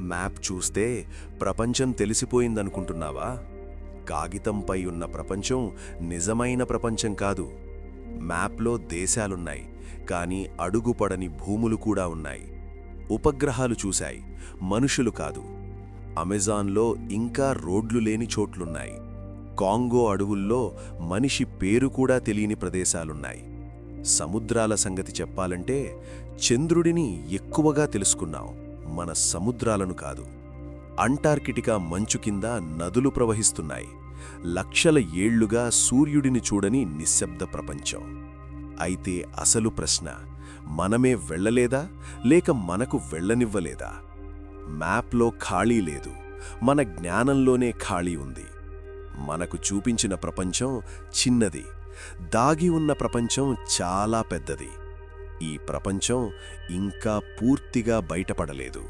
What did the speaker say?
Map చూస్తే ప్రపంచం తెలిసిపోయిందనుకుంటున్నావా? కాగితంపై ఉన్న ప్రపంచం నిజమైన ప్రపంచం కాదు. మ్యాప్లో దేశాలున్నాయి, కానీ అడుగుపడని భూములు కూడా ఉన్నాయి. ఉపగ్రహాలు చూశాయి, మనుషులు కాదు. అమెజాన్లో ఇంకా రోడ్లు లేని చోట్లున్నాయి. కాంగో అడవుల్లో మనిషి పేరు కూడా తెలియని ప్రదేశాలున్నాయి. సముద్రాల సంగతి చెప్పాలంటే చంద్రుడిని ఎక్కువగా తెలుసుకున్నాం, మన సముద్రాలను కాదు. అంటార్కిటికా మంచు కింద నదులు ప్రవహిస్తున్నాయి. లక్షల ఏళ్లుగా సూర్యుడిని చూడని నిశ్శబ్ద ప్రపంచం. అయితే అసలు ప్రశ్న, మనమే వెళ్ళలేదా లేక మనకు వెళ్ళనివ్వలేదా? మ్యాప్లో ఖాళీ లేదు, మన జ్ఞానంలోనే ఖాళీ ఉంది. మనకు చూపించిన ప్రపంచం చిన్నది, దాగి ఉన్న ప్రపంచం చాలా పెద్దది. ఈ ప్రపంచం ఇంకా పూర్తిగా బయటపడలేదు.